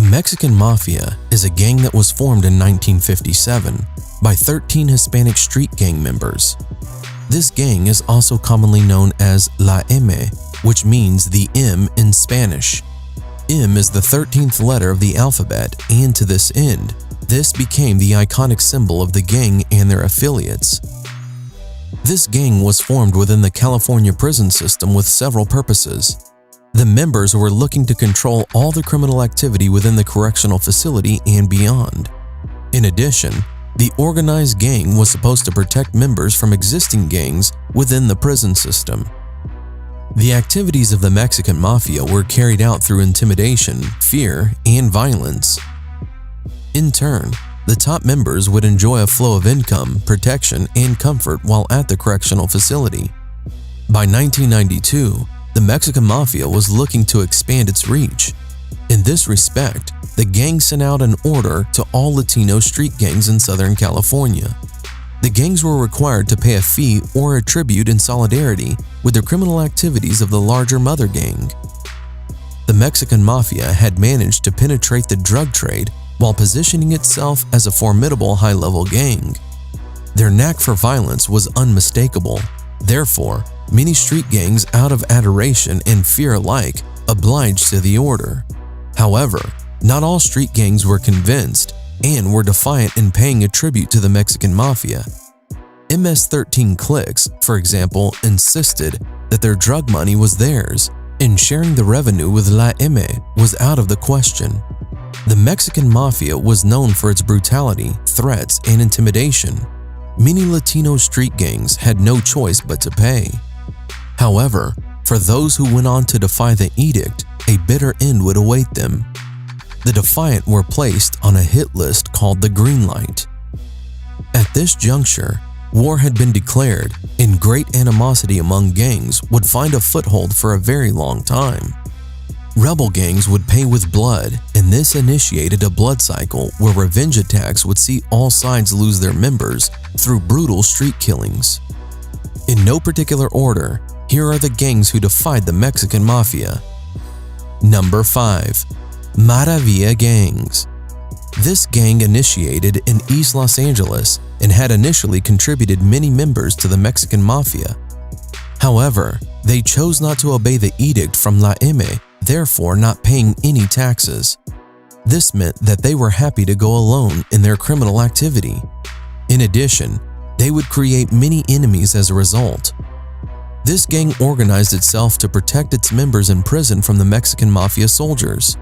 The Mexican Mafia is a gang that was formed in 1957 by 13 Hispanic street gang members. This gang is also commonly known as La M, which means the M in Spanish. M is the 13th letter of the alphabet, and to this end, this became the iconic symbol of the gang and their affiliates. This gang was formed within the California prison system with several purposes. The members were looking to control all the criminal activity within the correctional facility and beyond. In addition, the organized gang was supposed to protect members from existing gangs within the prison system. The activities of the Mexican Mafia were carried out through intimidation, fear, and violence. In turn, the top members would enjoy a flow of income, protection, and comfort while at the correctional facility. By 1992, the Mexican Mafia was looking to expand its reach. In this respect, the gang sent out an order to all Latino street gangs in Southern California. The gangs were required to pay a fee or a tribute in solidarity with the criminal activities of the larger mother gang. The Mexican Mafia had managed to penetrate the drug trade while positioning itself as a formidable high-level gang. Their knack for violence was unmistakable. Therefore, many street gangs, out of adoration and fear alike, obliged to the order. However, not all street gangs were convinced and were defiant in paying a tribute to the Mexican Mafia. MS-13 cliques, for example, insisted that their drug money was theirs, and sharing the revenue with La M was out of the question. The Mexican Mafia was known for its brutality, threats, and intimidation. Many Latino street gangs had no choice but to pay. However, for those who went on to defy the edict, a bitter end would await them. The defiant were placed on a hit list called the Green Light. At this juncture, war had been declared, and great animosity among gangs would find a foothold for a very long time. Rebel gangs would pay with blood, and this initiated a blood cycle where revenge attacks would see all sides lose their members through brutal street killings. In no particular order, here are the gangs who defied the Mexican Mafia. Number 5. mafiaGangs. This gang initiated in East Los Angeles and had initially contributed many members to the Mexican Mafia. However, they chose not to obey the edict from La M, therefore not paying any taxes. This meant that they were happy to go alone in their criminal activity. In addition, they would create many enemies as a result. This gang organized itself to protect its members in prison from the Mexican Mafia soldiers.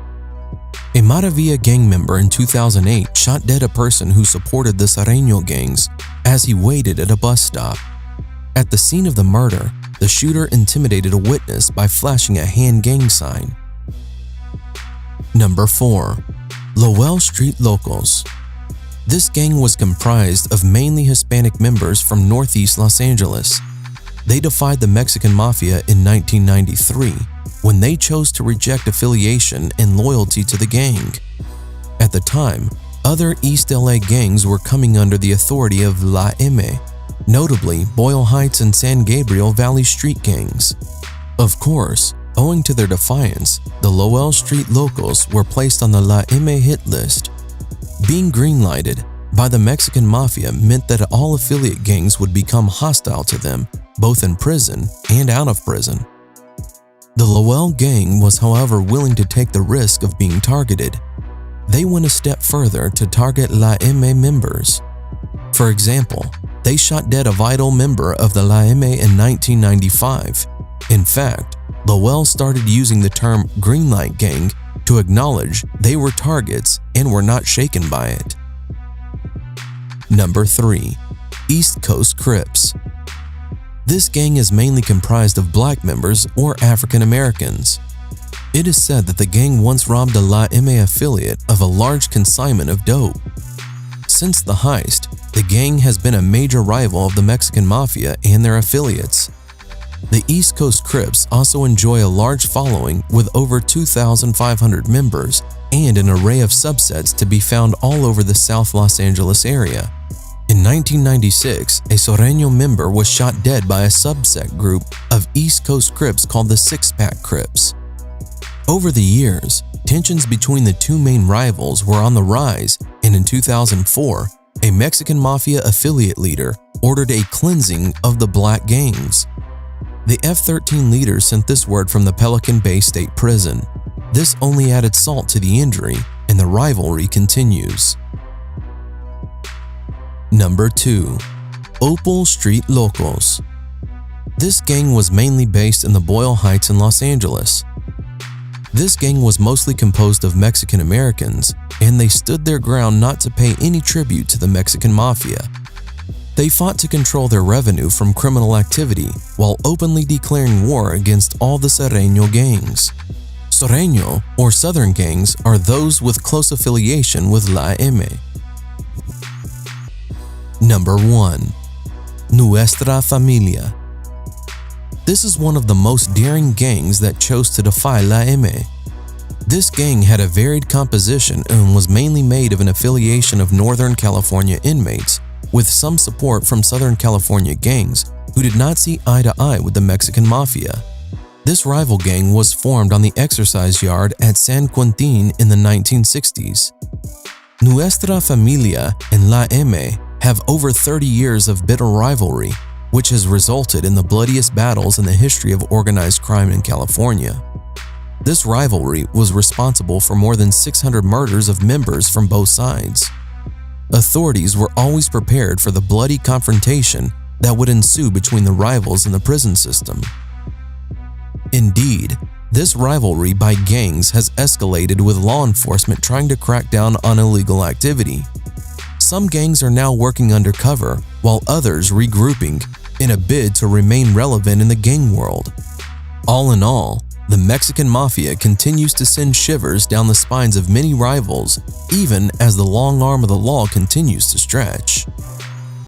A Maravilla gang member in 2008 shot dead a person who supported the Sereno gangs as he waited at a bus stop. At the scene of the murder, the shooter intimidated a witness by flashing a hand gang sign. Number 4. Lowell Street Locals. This gang was comprised of mainly Hispanic members from Northeast Los Angeles. They defied the Mexican Mafia in 1993 when they chose to reject affiliation and loyalty to the gang. At the time, other East LA gangs were coming under the authority of La M, notably Boyle Heights and San Gabriel Valley street gangs. Of course, owing to their defiance, the Lowell Street Locals were placed on the La M hit list. Being green-lighted by the Mexican Mafia meant that all affiliate gangs would become hostile to them, both in prison and out of prison. The Lowell gang was, however, willing to take the risk of being targeted. They went a step further to target La M members. For example, they shot dead a vital member of the La M in 1995. In fact, Lowell started using the term Green Light Gang to acknowledge they were targets and were not shaken by it. Number 3. East Coast Crips. This gang is mainly comprised of black members or African Americans. It is said that the gang once robbed a La M affiliate of a large consignment of dope. Since the heist, the gang has been a major rival of the Mexican Mafia and their affiliates. The East Coast Crips also enjoy a large following with over 2,500 members and an array of subsets to be found all over the South Los Angeles area. In 1996, a Sereno member was shot dead by a subset group of East Coast Crips called the Six Pack Crips. Over the years, Tensions between the two main rivals were on the rise, and in 2004, a Mexican mafia affiliate leader ordered a cleansing of the black gangs. The F-13 leader sent this word from the Pelican Bay State Prison. This only added salt to the injury, and the rivalry continues. Number 2. Opal Street Locos. This gang was mainly based in the Boyle Heights in Los Angeles. This gang was mostly composed of Mexican Americans, and they stood their ground not to pay any tribute to the Mexican Mafia. They fought to control their revenue from criminal activity while openly declaring war against all the Serreño gangs. Serreño, or Southern gangs, are those with close affiliation with La M. Number 1. Nuestra Familia. This is one of the most daring gangs that chose to defy La M. This gang had a varied composition and was mainly made of an affiliation of Northern California inmates, with some support from Southern California gangs who did not see eye to eye with the Mexican Mafia. This rival gang was formed on the exercise yard at San Quintin in the 1960s. Nuestra Familia and La M have over 30 years of bitter rivalry, which has resulted in the bloodiest battles in the history of organized crime in California. This rivalry was responsible for more than 600 murders of members from both sides. Authorities were always prepared for the bloody confrontation that would ensue between the rivals in the prison system. Indeed, this rivalry by gangs has escalated with law enforcement trying to crack down on illegal activity. Some gangs are now working undercover, while others regrouping in a bid to remain relevant in the gang world. All in all, the Mexican Mafia continues to send shivers down the spines of many rivals, even as the long arm of the law continues to stretch.